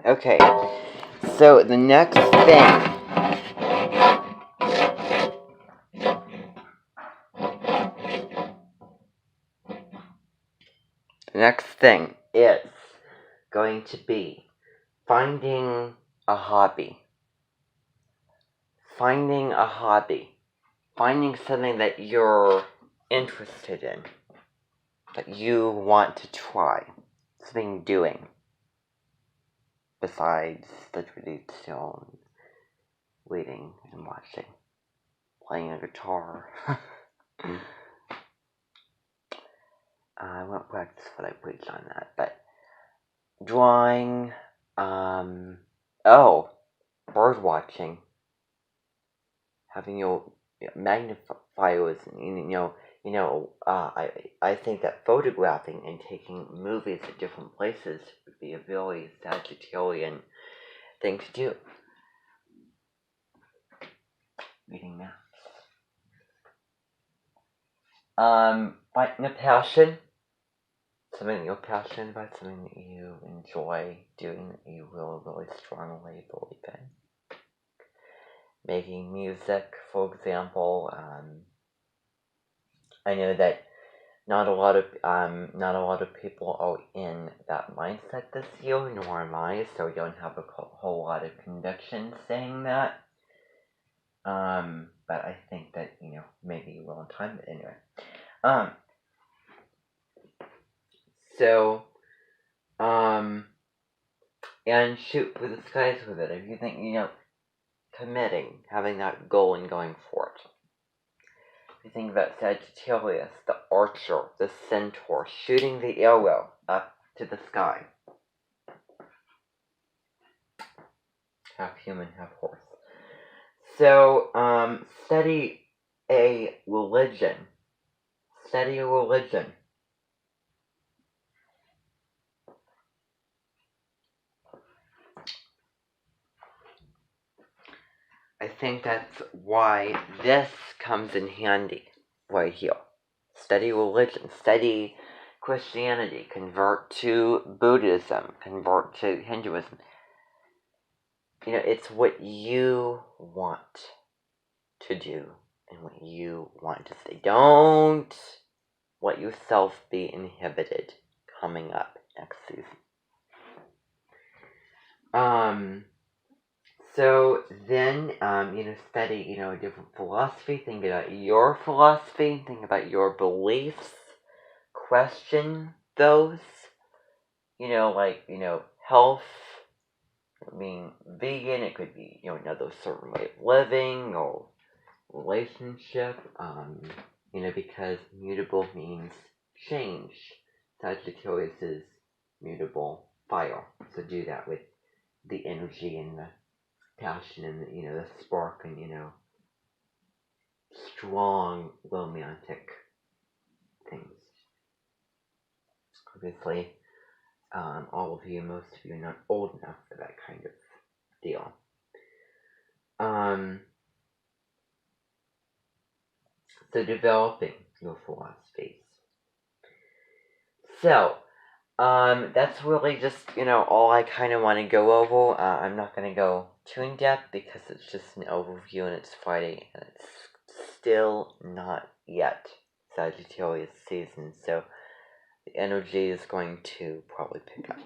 Okay, so the next thing is going to be finding a hobby. Finding a hobby. Finding something that you're interested in, that you want to try. Something doing. Besides literally still reading and watching. Playing a guitar. I won't practice what I preach on that, but drawing, bird watching, having your magnifiers, I think that photographing and taking movies at different places would be a very Sagittarian thing to do. Reading maps. Finding a passion. Something that you're passionate about, something that you enjoy doing, that you really strongly believe in. Making music, for example. I know that not a lot of people are in that mindset this year, nor am I, so we don't have a whole lot of conviction saying that. But I think that, maybe you will in time, but anyway. And shoot for the skies with it. If you think, committing, having that goal and going for it. If you think about Sagittarius, the archer, the centaur, shooting the arrow up to the sky. Half human, half horse. So, study a religion. Study a religion. I think that's why this comes in handy right here. Study religion, study Christianity, convert to Buddhism, convert to Hinduism. It's what you want to do and what you want to say. Don't let yourself be inhibited coming up next season. So then, study, a different philosophy. Think about your philosophy. Think about your beliefs. Question those. Health, being vegan. It could be, another certain way of living or relationship. Because mutable means change. Sagittarius is mutable fire. So do that with the energy and the passion and the spark and strong romantic things. Obviously, all of you, most of you, are not old enough for that kind of deal. So developing your philosophies. So, that's really just, all I kind of want to go over. I'm not going to go too in depth because it's just an overview and it's Friday and it's still not yet Sagittarius season, so the energy is going to probably pick up.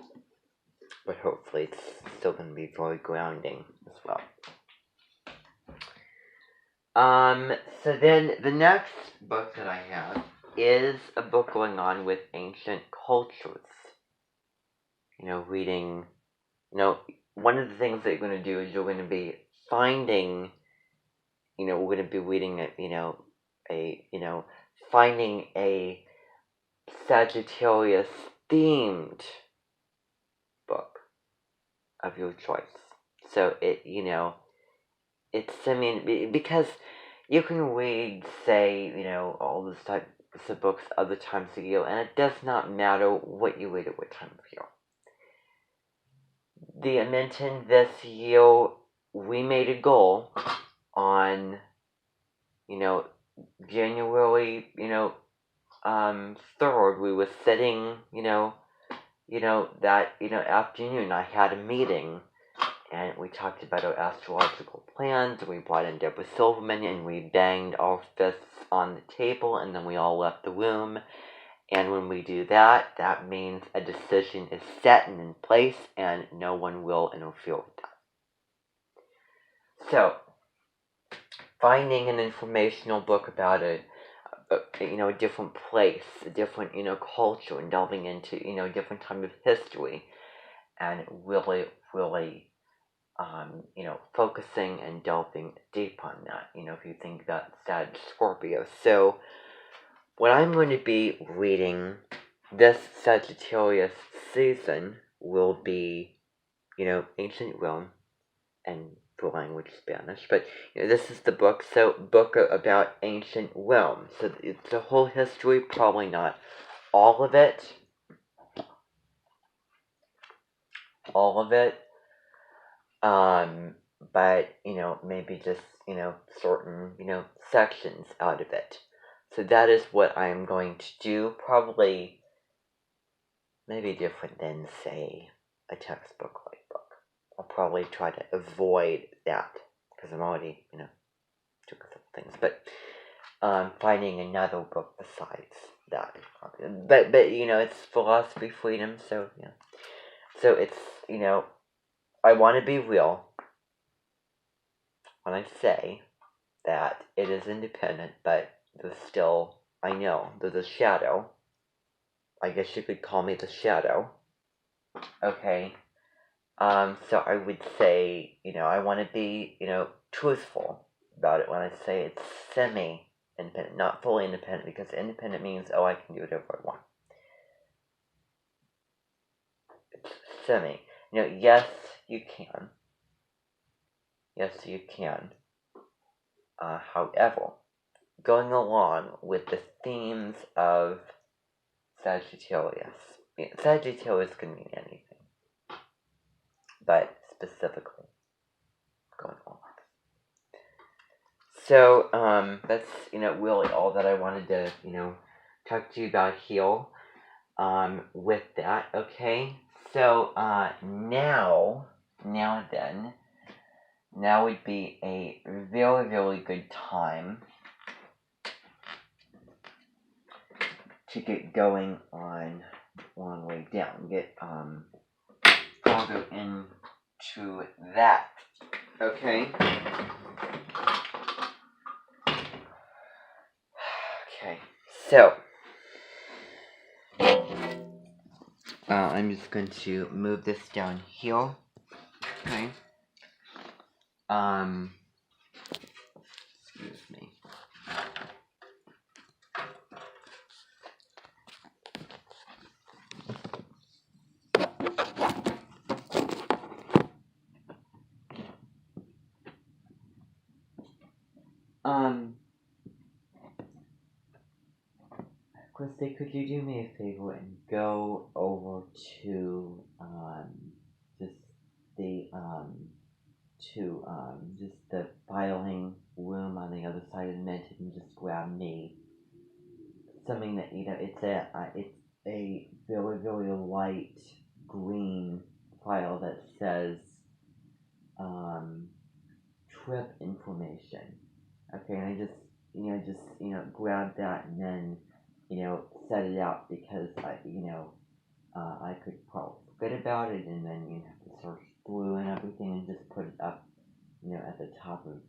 But hopefully it's still going to be very grounding as well. So then the next book that I have is a book going on with ancient cultures. Reading, one of the things that you're going to do is you're going to be finding, we're going to be reading finding a Sagittarius themed book of your choice. So because you can read, say, all this type the books other times of year, and it does not matter what you read at what time of year. The Edmonton this year, we made a goal on, January, 3rd. We were sitting, that, afternoon. I had a meeting, and we talked about our astrological plans. We brought in Deborah Silverman, and we banged our fists on the table, and then we all left the room. And when we do that, that means a decision is set and in place, and no one will interfere with that. So, finding an informational book about a different place, a different, culture, and delving into, a different time of history, and really, focusing and delving deep on that, if you think that's Sag Scorpio. So, what I'm going to be reading this Sagittarius season will be, ancient Rome and the language Spanish. But this is the book, book about ancient Rome. So it's the whole history, probably not all of it. But, maybe just, certain, sections out of it. So that is what I'm going to do. Probably, maybe different than, say, a textbook like book. I'll probably try to avoid that, because I'm already, doing some things. But, finding another book besides that. But it's philosophy, freedom, so, yeah. So it's, I want to be real when I say that it is independent, but there's still, I know, there's a shadow. I guess you could call me the shadow. Okay. So I would say, I want to be, truthful about it when I say it's semi-independent, not fully independent, because independent means, I can do whatever I want. It's semi. Yes, you can. Yes, you can. However, going along with the themes of Sagittarius. Sagittarius can mean anything. But specifically, going along. So, that's, really all that I wanted to, talk to you about here, with that, okay? So, now would be a very, very good time to get going on one way down, get, further into that, okay? Okay, so, I'm just going to move this down here, okay? Excuse me. Christy, could you do me a favor and go over to, just the, just the filing room on the other side of the Mint and just grab me something that, it's a very, very light green file that says, trip information. Okay, and I just, grab that and then, set it out, because I could probably forget about it, and then you have to search through and everything, and just put it up, at the top of,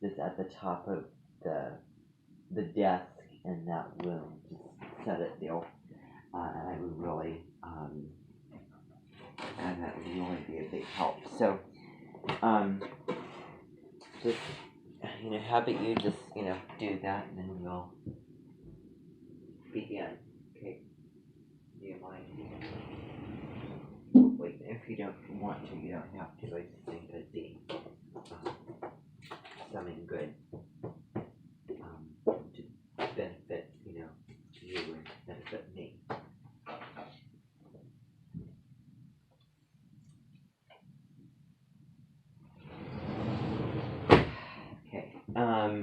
just at the top of the desk in that room. Just set it there, and I would really, and that would really be a big help. So, just, how about you just, do that, and then we'll begin. Okay. Do you mind? Wait, if you don't want to, you don't have to. I just think that'd be something good to benefit,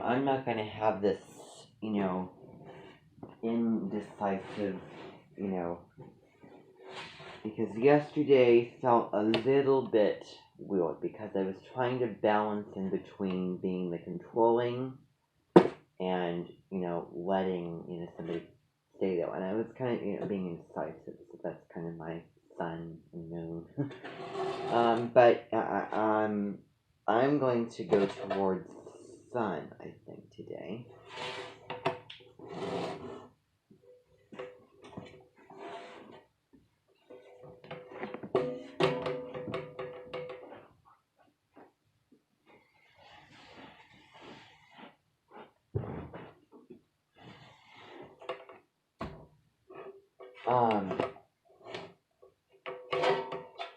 I'm not gonna have this, you know, indecisive, you know, because yesterday felt a little bit weird because I was trying to balance in between being the controlling and, you know, letting, you know, somebody stay there. And I was kind of, you know, being indecisive, so that's kind of my sun and moon. But I'm going to go towards sun, I think, today.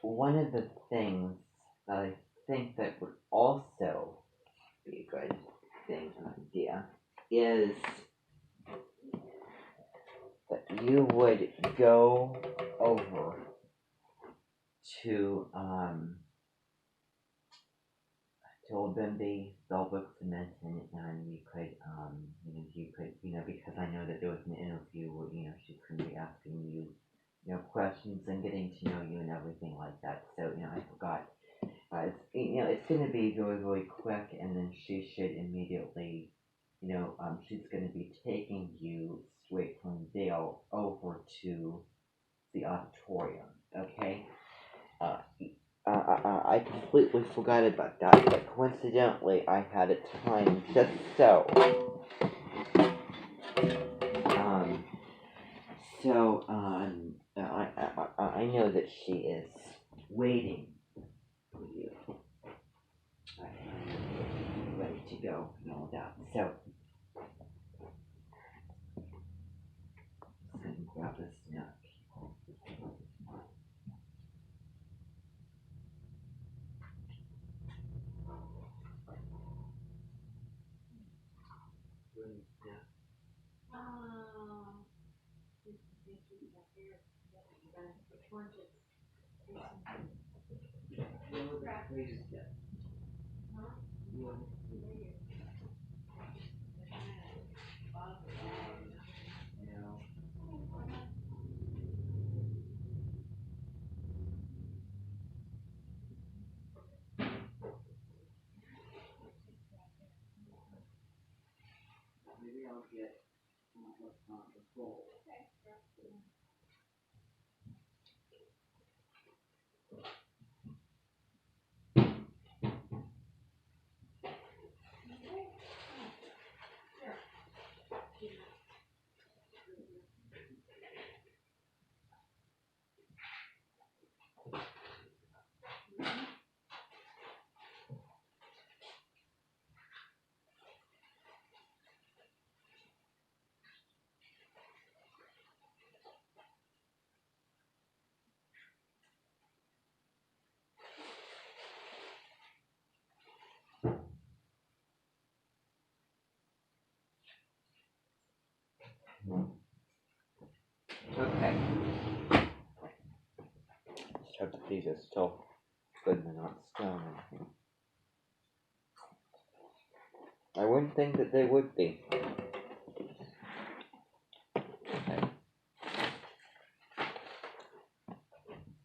One of the things that I think that would also be a good thing, an idea, is that you would go over to Old Bimby, Bellbrook Cement, and you could, because I know that there was an interview where, you know, she couldn't be asking you, you know, questions and getting to know you and everything like that. So, you know, I forgot. It's going to be very, very quick, and then she should immediately, she's going to be taking you straight from there over to the auditorium, okay? I completely forgot about that, but coincidentally, I had it timed just so. I know that she is waiting for you. I'm ready to go and all that. So, I'm going to grab this snack. Maybe I'll get what's on the bowl. Okay. Let's hope that these are still good and they're not stone. I wouldn't think that they would be. Okay.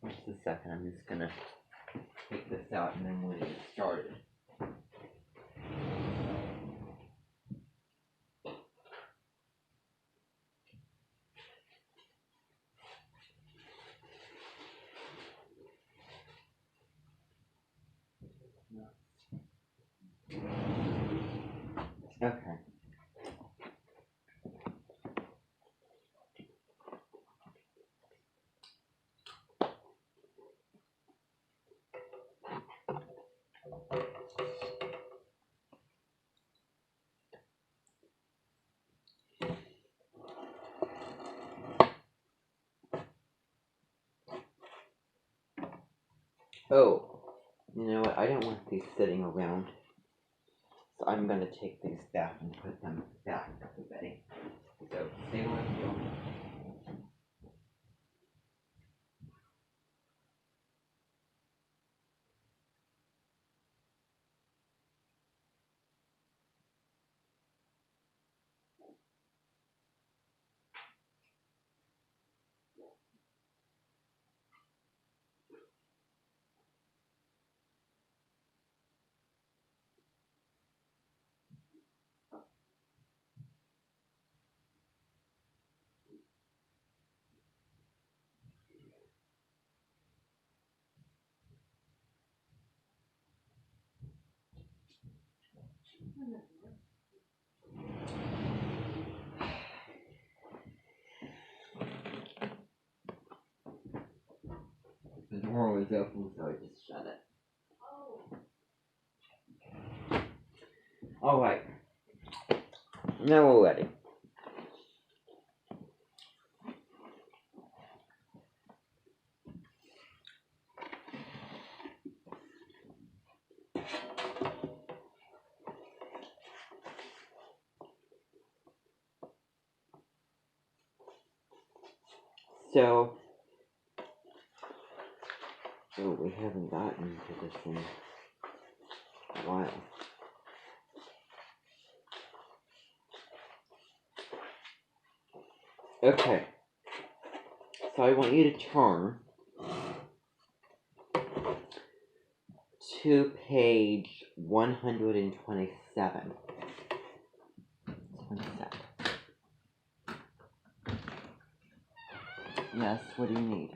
Just a second, I'm just gonna take this out and then we'll get started. Okay. Oh, you know what? I don't want these sitting around. So I'm gonna take these back and put them back, everybody. So stay on you. The door was open, so I just shut it. Alright. Now we're ready. So, we haven't gotten to this in a while. Okay. So I want you to turn to page 127. 27. Yes, what do you need?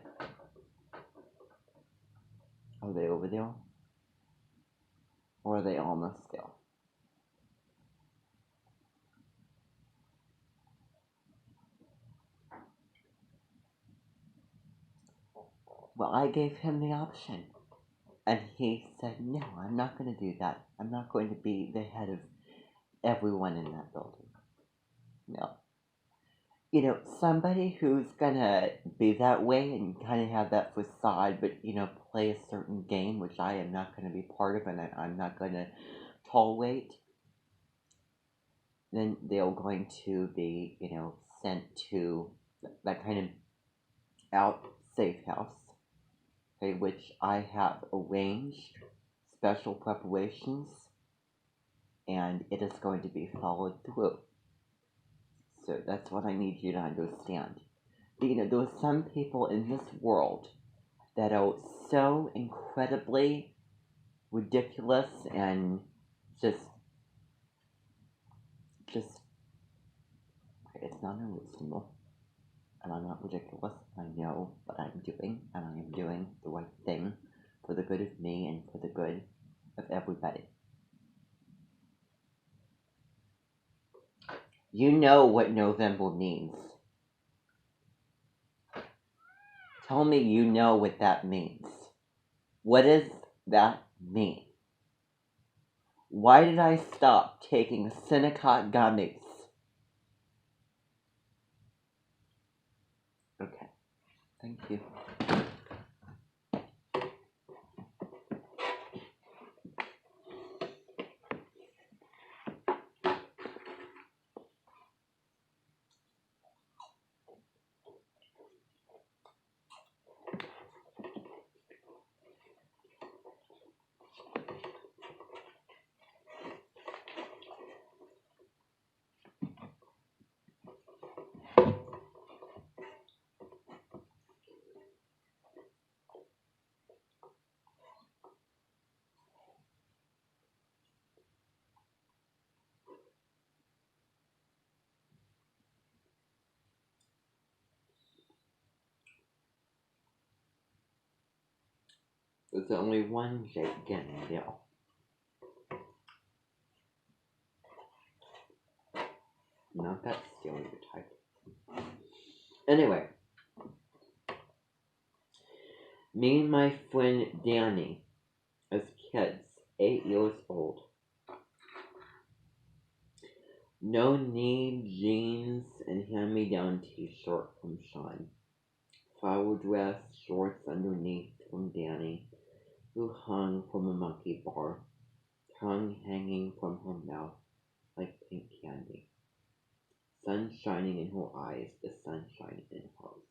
Are they over there? Or are they almost there? Well, I gave him the option. And he said, no, I'm not going to do that. I'm not going to be the head of everyone in that building. No. You know, somebody who's going to be that way and kind of have that facade, but, you know, play a certain game, which I am not going to be part of and I'm not going to tolerate, then they're going to be, you know, sent to that kind of out safe house, okay, which I have arranged special preparations, and it is going to be followed through. So that's what I need you to understand. You know, there are some people in this world that are so incredibly ridiculous and just, it's not unreasonable. And I'm not ridiculous. I know what I'm doing, and I am doing the right thing for the good of me and for the good of everybody. You know what November means. Tell me you know what that means. What does that mean? Why did I stop taking Senecot gummies? Okay, thank you. There's only one Jake getting deal. Not that stereotype. Anyway, me and my friend Danny, as kids, 8 years old, no knee jeans and hand-me-down t-shirt from Sean, flower dress, shorts underneath from Danny, who hung from a monkey bar, tongue hanging from her mouth like pink candy, sun shining in her eyes, the sun shining in hers.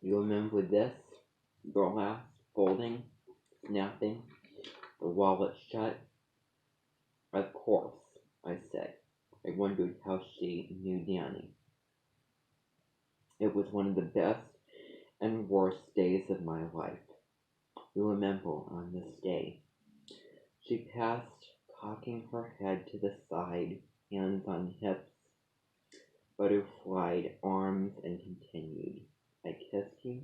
You remember this? Glass folding, snapping, the wallet shut? Of course, I said. I wondered how she knew Danny. It was one of the best and worst days of my life. You remember on this day, She passed, cocking her head to the side, hands on hips, butterflied arms, and continued. I kissed you.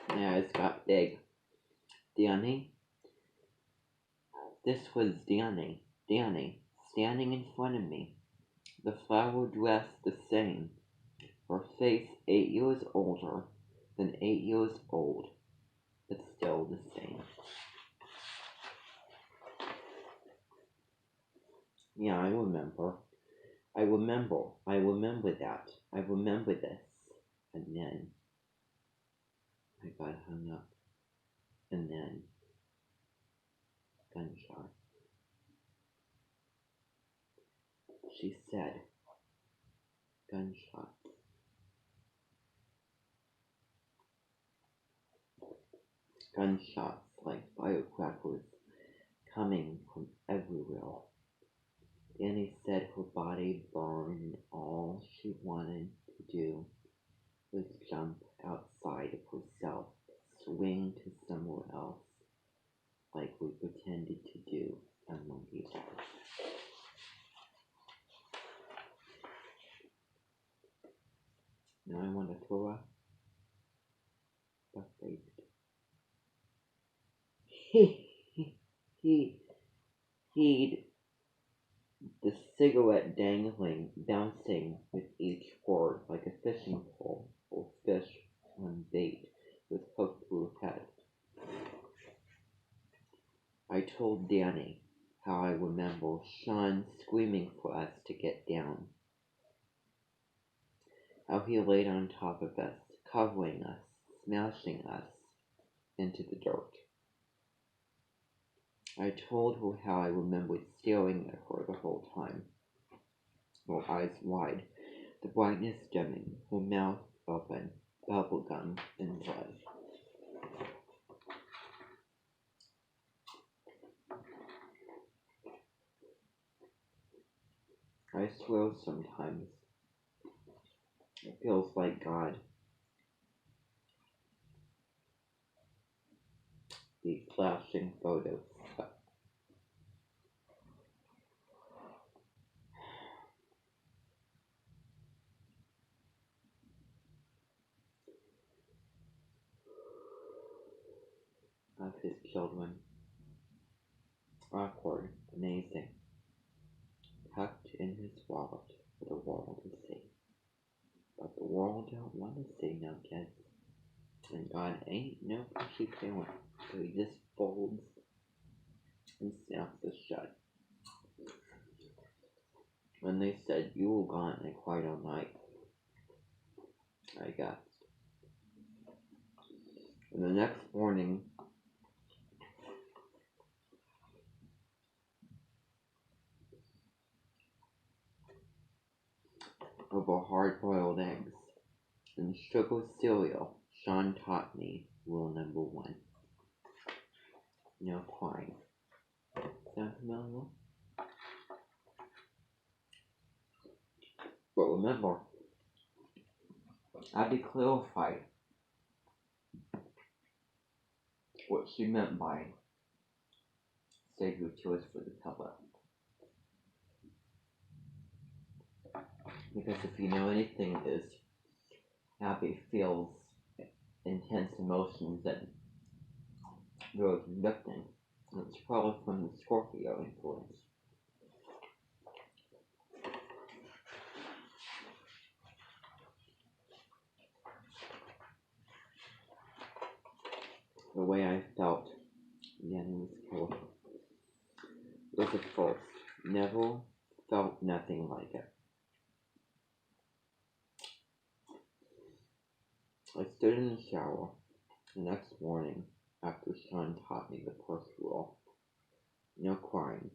My eyes got big. Danny? This was Danny. Danny, standing in front of me. The flower dress the same. Her face 8 years older than 8 years old, but still the same. Yeah, I remember. I remember that. I remember this. And then I got hung up. And then gunshot. She said, gunshot. Gunshots like firecrackers coming from everywhere. Danny said her body burned. All she wanted to do was jump outside of herself, swing to somewhere else, like we pretended to do on Monkey Ball. Now I want to throw up, but he'd the cigarette dangling, bouncing with each word like a fishing pole or fish on bait with hooked through a head. I told Danny how I remember Sean screaming for us to get down, how he laid on top of us, covering us, smashing us into the dirt. I told her how I remembered staring at her the whole time, her eyes wide, the brightness dimming, her mouth open, bubblegum and blood. I swear sometimes it feels like God. These flashing photos. Of his children. Awkward, amazing. Tucked in his wallet for the world to see. But the world don't want to see no kids. And God ain't no pushy parent, so he just folds and snaps us shut. When they said you were gone, I cried all night. I gasped. And the next morning, over hard-boiled eggs and sugar cereal, Sean taught me rule number 1. No crying. Sound familiar? But remember, Abby clarified what she meant by save your tears for the public. Because if you know anything is Abby feels intense emotions that you're conducting, it's probably from the Scorpio influence. The way I felt Yanni was killed was a first. Never felt nothing like it. I stood in the shower the next morning after Sean taught me the first rule: no crying.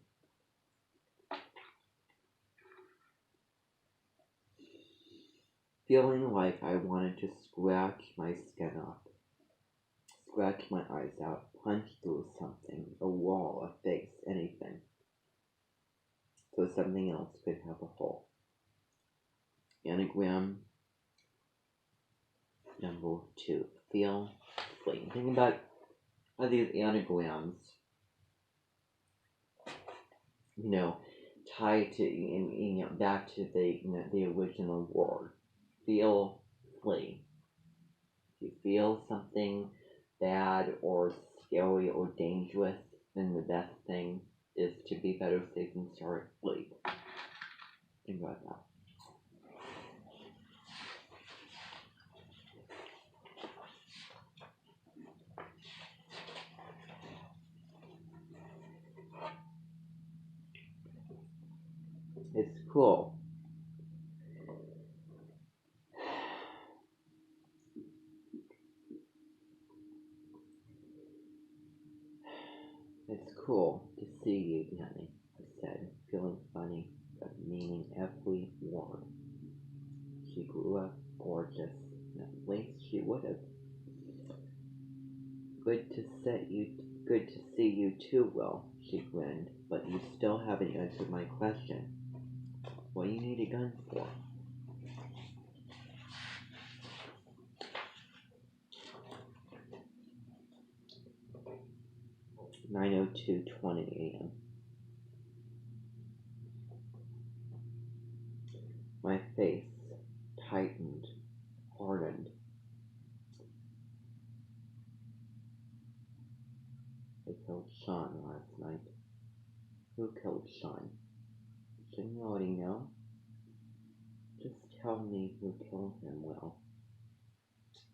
Feeling like I wanted to scratch my skin off, scratch my eyes out, punch through something, a wall, a face, anything, so something else could have a hole. Anagram number 2. Feel, flee. Think about how these anagrams, tie to, back to the original word. Feel, flee. If you feel something bad or scary or dangerous, then the best thing is to be better safe than sorry. Flee. Think about that. It's cool. It's cool to see you, Danny, I said, feeling funny, but meaning every word. She grew up gorgeous, and at least she would have. Good to see you too, Will, she grinned, but you still haven't answered my question. What do you need a gun for? 9:02:20 a.m. My face tightened, hardened. They killed Sean last night. Who killed Sean? Shouldn't you already know? Just tell me who killed him, Will.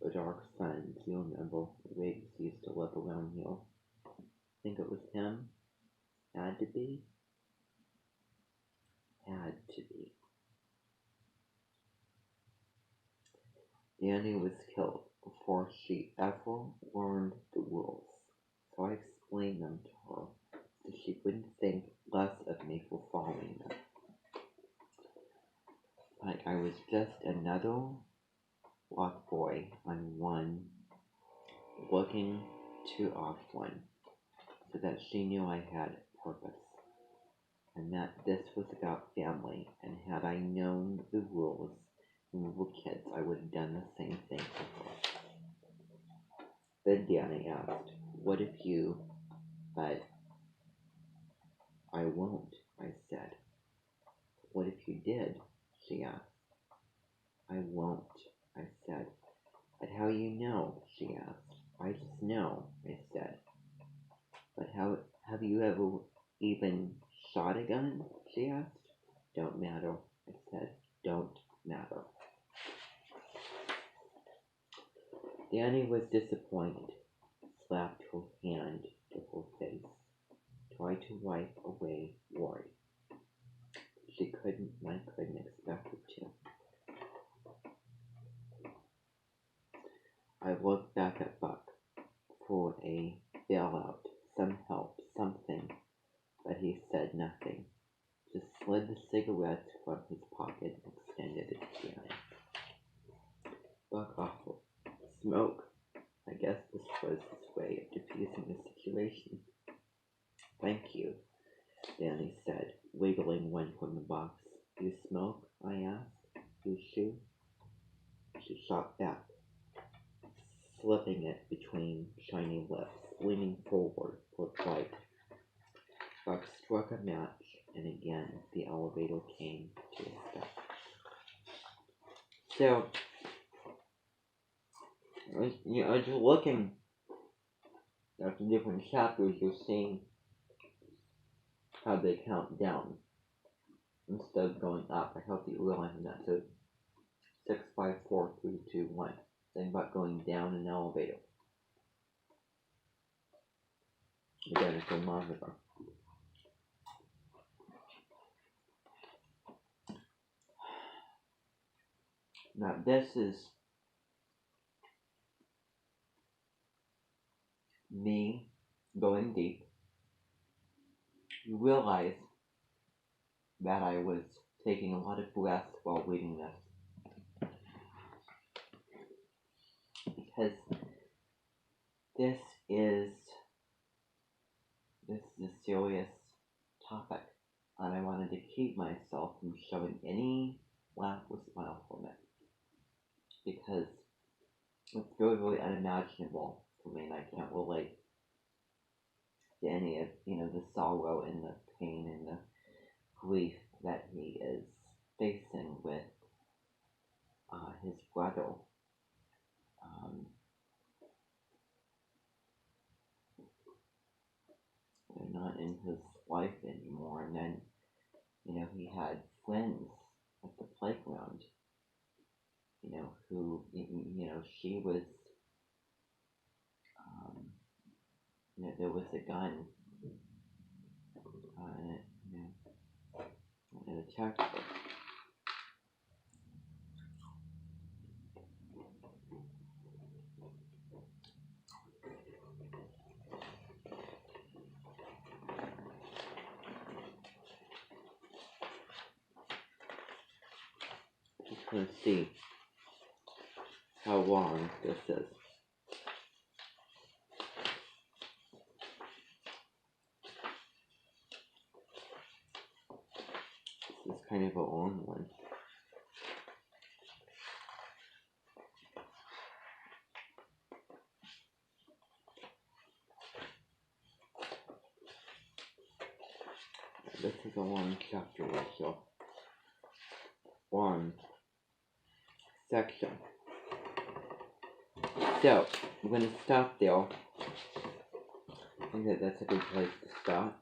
A dark friend, you remember, Riggs used to live around here. Think it was him? Had to be? Had to be. Danny was killed before she ever learned the rules, so I explained them to her so she wouldn't think less of me for following them. Like I was just another block boy on one, looking to off one, so that she knew I had purpose, and that this was about family, and had I known the rules when we were kids, I would have done the same thing for her. Then Danny asked, what if you, but I won't, I said. What if you did, she asked. I won't, I said. But how you know, she asked. I just know, I said. But how have you ever even shot a gun, she asked. Don't matter, I said. Don't matter. Danny was disappointed, slapped her hand to her face, tried to wipe away worry. She couldn't, and I couldn't expect her to. I looked back at Buck for a bailout, some help, something, but he said nothing. Just slid the cigarettes from his pocket and extended it to Danny. Buck offered. Smoke. I guess this was his way of diffusing the situation. Thank you, Danny said, wiggling one from the box. You smoke? I asked. You shoot? She shot back, slipping it between shiny lips, leaning forward for flight. Buck struck a match, and again the elevator came to a stop. So, as you're looking at the different chapters, you're seeing how they count down instead of going up. I hope you realize that. So, 6, 5, 4, 3, 2, 1. Think about going down an elevator. Again, it's a monitor. Now, this is me going deep, you realize that I was taking a lot of breaths while reading this. Because this is a serious topic, and I wanted to keep myself from showing any laugh or smile from it. Because it's really, really unimaginable for me, and I can't relate to any of, the sorrow and the pain and the grief that he is facing with his brother. Um, they're not in his life anymore, and then, he had friends at the playground, who, she was, um, there was a gun, and it, it attacked her. Just gonna see how long this is. This is kind of a long one. This is a long chapter right here. Long section. So, I'm going to stop there. I think that that's a good place to stop.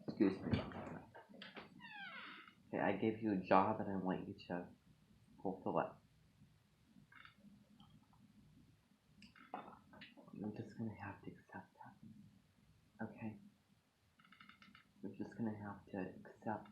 Excuse me. Okay, I gave you a job and I want you to fulfill it. You're just going to have to accept that. Okay? You're just going to have to accept